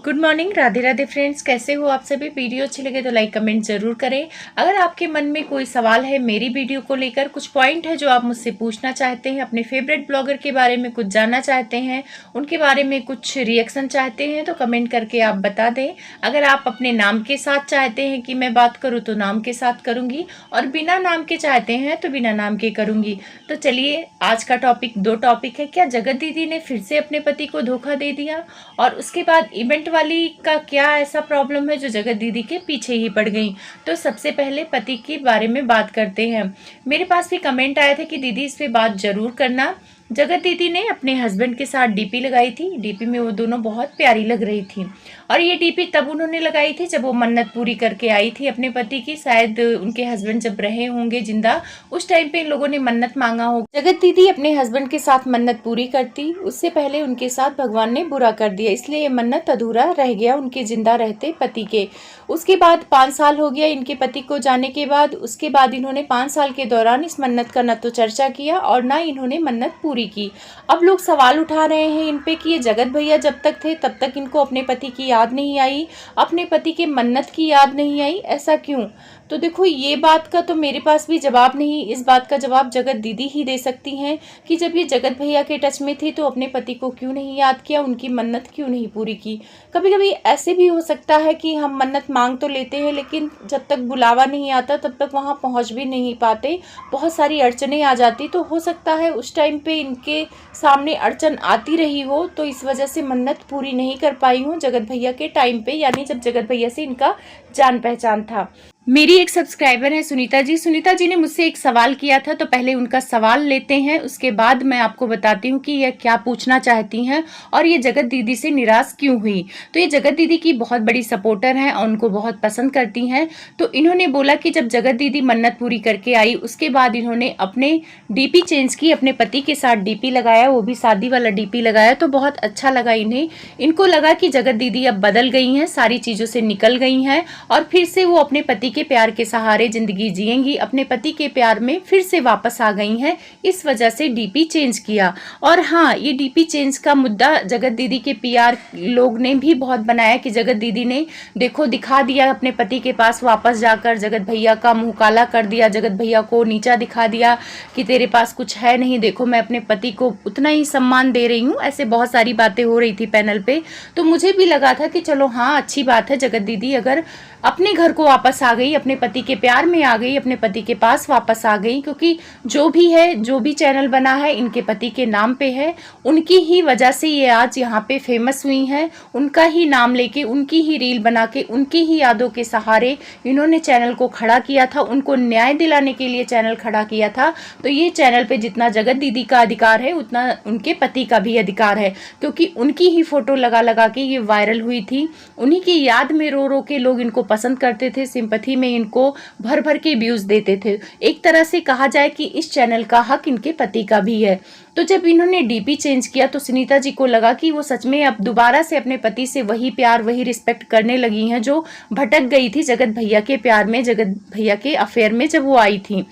Good morning, Radhe Radhe friends. कैसे हो आप सभी? वीडियो अच्छी लगे तो लाइक कमेंट जरूर करें। अगर आपके मन में कोई सवाल है मेरी वीडियो को लेकर, कुछ पॉइंट है जो आप मुझसे पूछना चाहते हैं, अपने फेवरेट ब्लॉगर के बारे में कुछ जानना चाहते हैं, उनके बारे में कुछ रिएक्शन चाहते हैं, तो कमेंट करके आप बता दें। अगर आप अपने नाम के साथ चाहते हैं कि मैं बात करूँ तो नाम के साथ करूँगी, और बिना नाम के चाहते हैं तो बिना नाम के करूँगी। तो चलिए, आज का टॉपिक दो टॉपिक है। क्या जगत दीदी ने फिर से अपने पति को धोखा दे दिया, और उसके बाद इवेंट वाली का क्या ऐसा प्रॉब्लम है जो जगत दीदी के पीछे ही पड़ गई। तो सबसे पहले पति के बारे में बात करते हैं। मेरे पास भी कमेंट आया था कि दीदी इस पे बात जरूर करना। जगत दीदी ने अपने हस्बैंड के साथ डीपी लगाई थी। डीपी में वो दोनों बहुत प्यारी लग रही थी, और ये डीपी तब उन्होंने लगाई थी जब वो मन्नत पूरी करके आई थी अपने पति की। शायद उनके हस्बैंड जब रहे होंगे जिंदा, उस टाइम पे इन लोगों ने मन्नत मांगा होगा। जगत दीदी अपने हस्बैंड के साथ मन्नत पूरी करती, उससे पहले उनके साथ भगवान ने बुरा कर दिया, इसलिए ये मन्नत अधूरा रह गया उनके जिंदा रहते पति के। उसके बाद 5 साल हो गया इनके पति को जाने के बाद। उसके बाद इन्होंने 5 साल के दौरान इस मन्नत का न तो चर्चा किया और न इन्होंने मन्नत पूरी की। अब लोग सवाल उठा रहे हैं इन पे कि ये जगत भैया जब तक थे तब तक इनको अपने पति की याद नहीं आई, अपने पति के मन्नत की याद नहीं आई, ऐसा क्यों? तो देखो, ये बात का तो मेरे पास भी जवाब नहीं। इस बात का जवाब जगत दीदी ही दे सकती हैं कि जब ये जगत भैया के टच में थी तो अपने पति को क्यों नहीं याद किया, उनकी मन्नत क्यों नहीं पूरी की। कभी कभी ऐसे भी हो सकता है कि हम मन्नत मांग तो लेते हैं, लेकिन जब तक बुलावा नहीं आता तब तक वहाँ पहुँच भी नहीं पाते, बहुत सारी अड़चने आ जाती। तो हो सकता है उस टाइम पे इनके सामने अड़चन आती रही हो, तो इस वजह से मन्नत पूरी नहीं कर पाई हूँ जगत भैया के टाइम पे, यानी जब जगत भैया से इनका जान पहचान था। मेरी एक सब्सक्राइबर है सुनीता जी। सुनीता जी ने मुझसे एक सवाल किया था, तो पहले उनका सवाल लेते हैं, उसके बाद मैं आपको बताती हूँ कि यह क्या पूछना चाहती हैं और ये जगत दीदी से निराश क्यों हुई। तो ये जगत दीदी की बहुत बड़ी सपोर्टर हैं और उनको बहुत पसंद करती हैं। तो इन्होंने बोला कि जब जगत दीदी मन्नत पूरी करके आई, उसके बाद इन्होंने अपने डीपी चेंज की, अपने पति के साथ डीपी लगाया, वो भी शादी वाला डीपी लगाया। तो बहुत अच्छा लगा इन्हें। इनको लगा कि जगत दीदी अब बदल गई हैं, सारी चीज़ों से निकल गई हैं और फिर से वो अपने पति के प्यार के सहारे जिंदगी जिएंगी, अपने पति के प्यार में फिर से वापस आ गई हैं। इस वजह से डीपी चेंज किया। और हाँ, ये डीपी चेंज का मुद्दा जगत दीदी के पीआर लोग ने भी बहुत बनाया कि जगत दीदी ने देखो दिखा दिया अपने पति के पास वापस जाकर, जगत भैया का मुंह काला कर दिया, जगत भैया को नीचा दिखा दिया कि तेरे पास कुछ है नहीं, देखो मैं अपने पति को उतना ही सम्मान दे रही हूँ। ऐसे बहुत सारी बातें हो रही थी पैनल पे। तो मुझे भी लगा था कि चलो हाँ, अच्छी बात है, जगत दीदी अगर अपने घर को वापस आ गई, अपने पति के प्यार में आ गई, अपने पति के पास वापस आ गई, क्योंकि जो भी है, जो भी चैनल बना है इनके पति के नाम पे है। उनकी ही वजह से ये आज यहाँ पे फेमस हुई हैं। उनका ही नाम लेके, उनकी ही रील बना के, उनकी ही यादों के सहारे इन्होंने चैनल को खड़ा किया था, उनको न्याय दिलाने के लिए चैनल खड़ा किया था। तो ये चैनल पे जितना जगत दीदी का अधिकार है उतना उनके पति का भी अधिकार है, क्योंकि उनकी ही फोटो लगा लगा के ये वायरल हुई थी। उन्हीं की याद में रो रो के लोग इनको पसंद करते थे, सिंपैथी में इनको भर भर के व्यूज देते थे। एक तरह से कहा जाए कि इस चैनल का हक इनके पति का भी है। तो जब इन्होंने डीपी चेंज किया तो सुनीता जी को लगा कि वो सच में अब दोबारा से अपने पति से वही प्यार, वही रिस्पेक्ट करने लगी हैं जो भटक गई थी जगत भैया के प्यार में, जगत भैया के अफेयर में जब वो आई थी।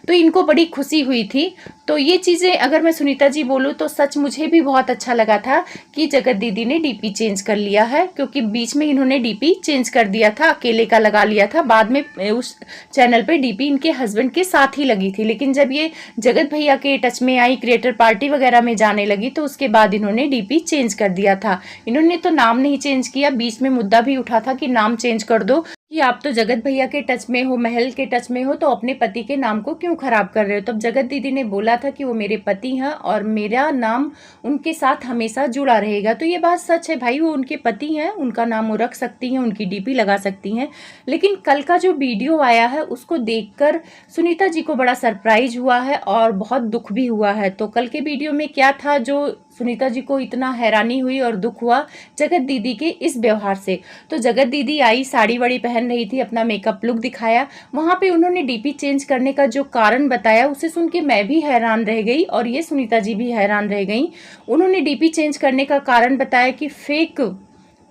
तो इनको बड़ी खुशी हुई थी। तो ये चीज़ें अगर मैं सुनीता जी बोलूँ तो सच मुझे भी बहुत अच्छा लगा था कि जगत दीदी ने डीपी चेंज कर लिया है, क्योंकि बीच में इन्होंने डीपी चेंज कर दिया था, अकेले का लगा लिया था। बाद में उस चैनल पे डीपी इनके हस्बैंड के साथ ही लगी थी, लेकिन जब ये जगत भैया के टच में आई, क्रिएटर पार्टी वगैरह में जाने लगी, तो उसके बाद इन्होंने डीपी चेंज कर दिया था। इन्होंने तो नाम नहीं चेंज किया, बीच में मुद्दा भी उठा था कि नाम चेंज कर दो, कि आप तो जगत भैया के टच में हो, महल के टच में हो, तो अपने पति के नाम को क्यों खराब कर रहे हो। तब जगत दीदी ने बोला था कि वो मेरे पति हैं और मेरा नाम उनके साथ हमेशा जुड़ा रहेगा। तो ये बात सच है भाई, वो उनके पति हैं, उनका नाम वो रख सकती हैं, उनकी डीपी लगा सकती हैं। लेकिन कल का जो वीडियो आया है उसको देखकर सुनीता जी को बड़ा सरप्राइज हुआ है और बहुत दुख भी हुआ है। तो कल के वीडियो में क्या था जो सुनीता जी को इतना हैरानी हुई और दुख हुआ जगत दीदी के इस व्यवहार से। तो जगत दीदी आई, साड़ी वाड़ी पहन रही थी, अपना मेकअप लुक दिखाया, वहां पे उन्होंने डीपी चेंज करने का जो कारण बताया उसे सुन के मैं भी हैरान रह गई और ये सुनीता जी भी हैरान रह गई। उन्होंने डीपी चेंज करने का कारण बताया कि फेक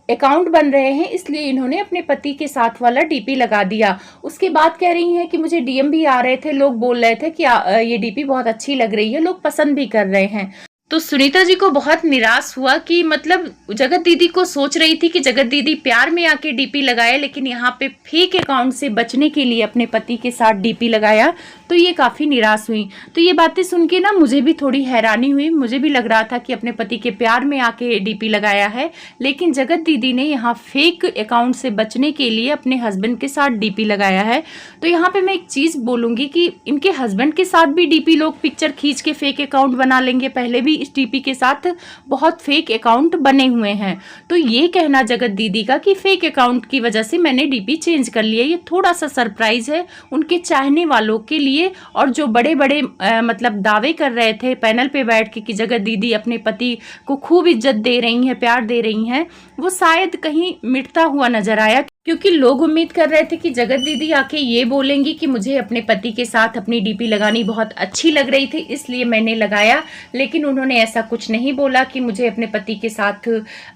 अकाउंट बन रहे हैं, इसलिए इन्होंने अपने पति के साथ वाला डीपी लगा दिया। उसके बाद कह रही हैं कि मुझे डीएम भी आ रहे थे, लोग बोल रहे थे कि ये डीपी बहुत अच्छी लग रही है, लोग पसंद भी कर रहे हैं। तो सुनीता जी को बहुत निराश हुआ कि मतलब जगत दीदी को सोच रही थी कि जगत दीदी प्यार में आके डीपी लगाए, लेकिन यहाँ पे फेक अकाउंट से बचने के लिए अपने पति के साथ डीपी लगाया। तो ये काफ़ी निराश हुई। तो ये बातें सुन के ना मुझे भी थोड़ी हैरानी हुई। मुझे भी लग रहा था कि अपने पति के प्यार में आके डीपी लगाया है, लेकिन जगत दीदी ने यहाँ फेक अकाउंट से बचने के लिए अपने हस्बैंड के साथ डीपी लगाया है। तो यहाँ पे मैं एक चीज़ बोलूँगी कि इनके हस्बैंड के साथ भी डीपी लोग पिक्चर खींच के फेक अकाउंट बना लेंगे। पहले भी इस डीपी के साथ बहुत फेक अकाउंट बने हुए हैं। तो ये कहना जगत दीदी का कि फेक अकाउंट की वजह से मैंने डीपी चेंज कर लिया, ये थोड़ा सा सरप्राइज है उनके चाहने वालों के लिए। और जो बड़े बड़े मतलब दावे कर रहे थे पैनल पे बैठ के कि जगत दीदी अपने पति को खूब इज्जत दे रही हैं, प्यार दे रही हैं, वो शायद कहीं मिटता हुआ नजर आया। क्योंकि लोग उम्मीद कर रहे थे कि जगत दीदी आके ये बोलेंगी कि मुझे अपने पति के साथ अपनी डीपी लगानी बहुत अच्छी लग रही थी, इसलिए मैंने लगाया। लेकिन उन्होंने ऐसा कुछ नहीं बोला कि मुझे अपने पति के साथ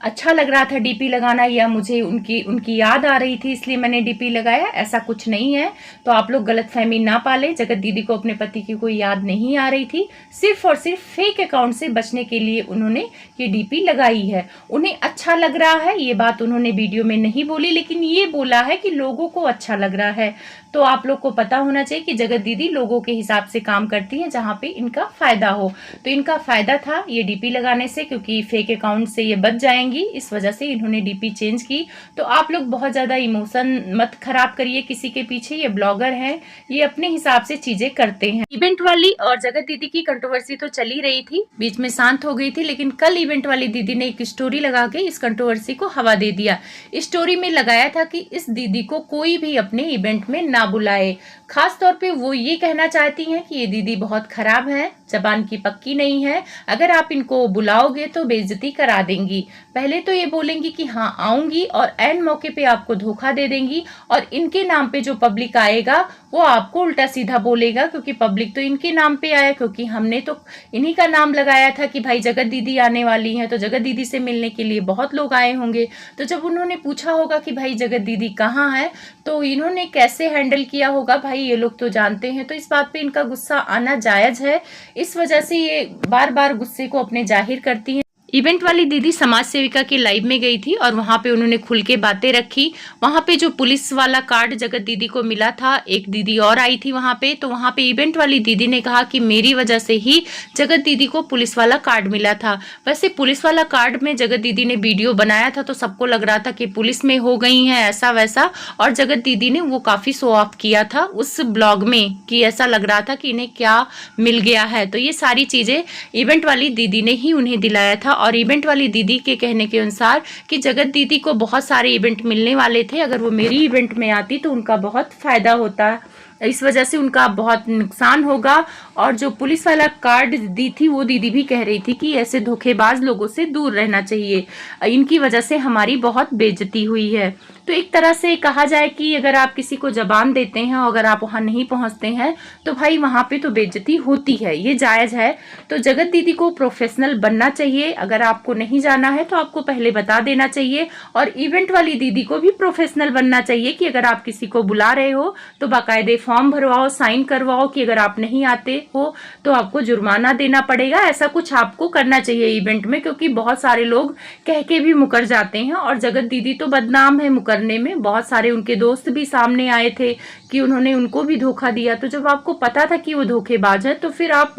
अच्छा लग रहा था डीपी लगाना, या मुझे उनकी याद आ रही थी इसलिए मैंने डीपी लगाया। ऐसा कुछ नहीं है। तो आप लोग गलतफहमी ना पाले। जगत दीदी को अपने पति की कोई याद नहीं आ रही थी, सिर्फ और सिर्फ फेक अकाउंट से बचने के लिए उन्होंने ये डीपी लगाई है। उन्हें अच्छा लग रहा है, ये बात उन्होंने वीडियो में नहीं बोली, लेकिन ये बोला है कि लोगों को अच्छा लग रहा है। तो आप लोग को पता होना चाहिए कि जगत दीदी लोगों के हिसाब से काम करती है, जहां पे इनका फायदा हो। तो इनका फायदा था ये डीपी लगाने से, क्योंकि फेक अकाउंट से ये बच जाएंगी, इस वजह से इन्होंने डीपी चेंज की। तो आप लोग बहुत ज्यादा इमोशन मत खराब करिए किसी के पीछे। ये ब्लॉगर हैं, ये अपने हिसाब से चीजें करते हैं। इवेंट वाली और जगत दीदी की कंट्रोवर्सी तो चली रही थी, बीच में शांत हो गई थी, लेकिन कल इवेंट वाली दीदी ने एक स्टोरी लगा के इस कंट्रोवर्सी को हवा दे दिया। स्टोरी में लगाया था कि इस दीदी को कोई भी अपने इवेंट में ना बुलाए। खास तौर पे वो ये कहना चाहती हैं कि ये दीदी बहुत खराब है, जबान की पक्की नहीं है, अगर आप इनको बुलाओगे तो बेइज्जती करा देंगी। पहले तो ये बोलेंगी कि हाँ आऊंगी, और एन मौके पे आपको धोखा दे देंगी, और इनके नाम पे जो पब्लिक आएगा वो आपको उल्टा सीधा बोलेगा, क्योंकि पब्लिक तो इनके नाम पे आया, क्योंकि हमने तो इन्हीं का नाम लगाया था कि भाई जगत दीदी आने वाली हैं, तो जगत दीदी से मिलने के लिए बहुत लोग आए होंगे। तो जब उन्होंने पूछा होगा कि भाई जगत दीदी कहाँ है, तो इन्होंने कैसे हैंडल किया होगा, भाई ये लोग तो जानते हैं। तो इस बात पे इनका गुस्सा आना जायज है, इस वजह से ये बार बार गुस्से को अपने जाहिर करती हैं। इवेंट वाली दीदी समाज सेविका के लाइव में गई थी और वहां पे उन्होंने खुल के बातें रखी। वहां पे जो पुलिस वाला कार्ड जगत दीदी को मिला था, एक दीदी और आई थी वहां पे, तो वहां पे इवेंट वाली दीदी ने कहा कि मेरी वजह से ही जगत दीदी को पुलिस वाला कार्ड मिला था। वैसे पुलिस वाला कार्ड में जगत दीदी ने वीडियो बनाया था, तो सबको लग रहा था कि पुलिस में हो गई है ऐसा वैसा, और जगत दीदी ने वो काफी शो ऑफ किया था उस ब्लॉग में कि ऐसा लग रहा था कि इन्हें क्या मिल गया है। तो ये सारी चीजें इवेंट वाली दीदी ने ही उन्हें दिलाया था। और इवेंट वाली दीदी के कहने के अनुसार कि जगत दीदी को बहुत सारे इवेंट मिलने वाले थे, अगर वो मेरी इवेंट में आती तो उनका बहुत फायदा होता, इस वजह से उनका बहुत नुकसान होगा। और जो पुलिस वाला कार्ड दी थी वो दीदी भी कह रही थी कि ऐसे धोखेबाज लोगों से दूर रहना चाहिए, इनकी वजह से हमारी बहुत बेइज्जती हुई है। तो एक तरह से कहा जाए कि अगर आप किसी को जबान देते हैं और अगर आप वहां नहीं पहुंचते हैं तो भाई वहां पे तो बेइज्जती होती है, ये जायज है। तो जगत दीदी को प्रोफेशनल बनना चाहिए, अगर आपको नहीं जाना है तो आपको पहले बता देना चाहिए। और इवेंट वाली दीदी को भी प्रोफेशनल बनना चाहिए कि अगर आप किसी को बुला रहे हो तो बाकायदे फॉर्म भरवाओ, साइन करवाओ कि अगर आप नहीं आते हो तो आपको जुर्माना देना पड़ेगा। ऐसा कुछ आपको करना चाहिए इवेंट में, क्योंकि बहुत सारे लोग कह के भी मुकर जाते हैं। और जगत दीदी तो बदनाम है मुकरने में, बहुत सारे उनके दोस्त भी सामने आए थे कि उन्होंने उनको भी धोखा दिया। तो जब आपको पता था कि वो धोखेबाज है तो फिर आप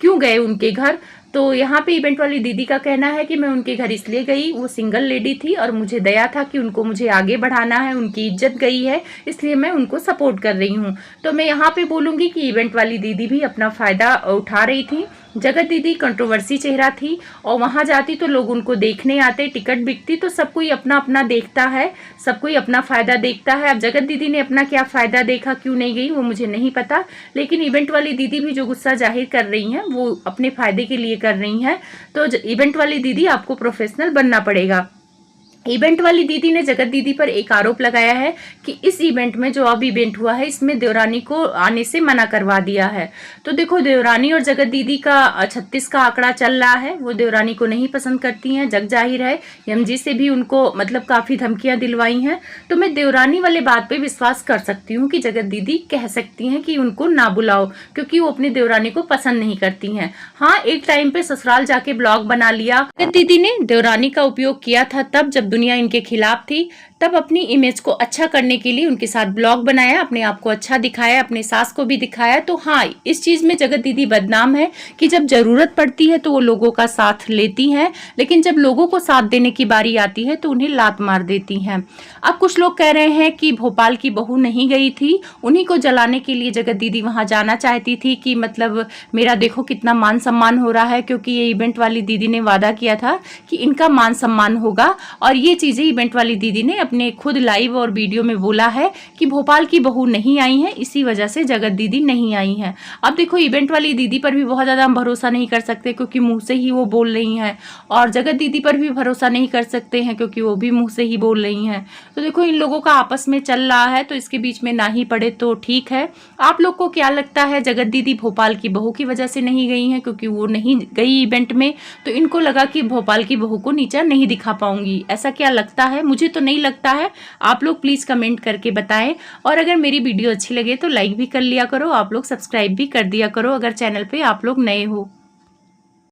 क्यों गए उनके घर। तो यहाँ पे इवेंट वाली दीदी का कहना है कि मैं उनके घर इसलिए गई, वो सिंगल लेडी थी और मुझे दया था कि उनको मुझे आगे बढ़ाना है, उनकी इज्जत गई है, इसलिए मैं उनको सपोर्ट कर रही हूँ। तो मैं यहाँ पे बोलूँगी कि इवेंट वाली दीदी भी अपना फ़ायदा उठा रही थी। जगत दीदी कंट्रोवर्सी चेहरा थी और वहां जाती तो लोग उनको देखने आते, टिकट बिकती, तो सब कोई अपना अपना देखता है, सब कोई अपना फायदा देखता है। अब जगत दीदी ने अपना क्या फायदा देखा, क्यों नहीं गई, वो मुझे नहीं पता। लेकिन इवेंट वाली दीदी भी जो गुस्सा जाहिर कर रही हैं वो अपने फायदे के लिए कर रही हैं। तो इवेंट वाली दीदी आपको प्रोफेशनल बनना पड़ेगा। इवेंट वाली दीदी ने जगत दीदी पर एक आरोप लगाया है कि इस इवेंट में जो अब इवेंट हुआ है इसमें देवरानी को आने से मना करवा दिया है। तो देखो, देवरानी और जगत दीदी का 36 का आंकड़ा चल रहा है। वो देवरानी को नहीं पसंद करती हैं, जग जाहिर है। एमजी से भी उनको मतलब काफ़ी धमकियां दिलवाई हैं। तो मैं देवरानी वाले बात पे विश्वास कर सकती हूँ कि जगत दीदी कह सकती हैं कि उनको ना बुलाओ, क्योंकि वो अपनी देवरानी को पसंद नहीं करती हैं। हाँ, एक टाइम पे ससुराल जाके ब्लॉग बना लिया। जगत दीदी ने देवरानी का उपयोग किया था तब जब दुनिया इनके खिलाफ थी, तब अपनी इमेज को अच्छा करने के लिए उनके साथ ब्लॉग बनाया, अपने आप को अच्छा दिखाया, अपने सास को भी दिखाया। तो हाँ, इस चीज में जगत दीदी बदनाम है कि जब जरूरत पड़ती है तो वो लोगों का साथ लेती हैं, लेकिन जब लोगों को साथ देने की बारी आती है तो उन्हें लात मार देती हैं। अब कुछ लोग कह रहे हैं कि भोपाल की बहू नहीं गई थी, उन्हीं को जलाने के लिए जगत दीदी वहां जाना चाहती थी कि मतलब मेरा देखो कितना मान सम्मान हो रहा है, क्योंकि ये इवेंट वाली दीदी ने वादा किया था कि इनका मान सम्मान होगा। और ये चीजें इवेंट वाली दीदी ने अपने खुद लाइव और वीडियो में बोला है कि भोपाल की बहू नहीं आई है, इसी वजह से जगत दीदी नहीं आई है। अब देखो, इवेंट वाली दीदी पर भी बहुत ज्यादा हम भरोसा नहीं कर सकते क्योंकि मुंह से ही वो बोल रही हैं, और जगत दीदी पर भी भरोसा नहीं कर सकते हैं क्योंकि वो भी मुंह से ही बोल रही हैं। तो देखो, इन लोगों का आपस में चल रहा है, तो इसके बीच में ना ही पड़े तो ठीक है। आप लोग को क्या लगता है, जगत दीदी भोपाल की बहू की वजह से नहीं गई हैं क्योंकि वो नहीं गई इवेंट में, तो इनको लगा कि भोपाल की बहू को नीचा नहीं दिखा पाऊंगी, ऐसा क्या लगता है? मुझे तो नहीं लगता है। आप लोग प्लीज कमेंट करके बताएं। और अगर मेरी वीडियो अच्छी लगे तो लाइक भी कर लिया करो, आप लोग सब्सक्राइब भी कर दिया करो अगर चैनल पे आप लोग नए हो।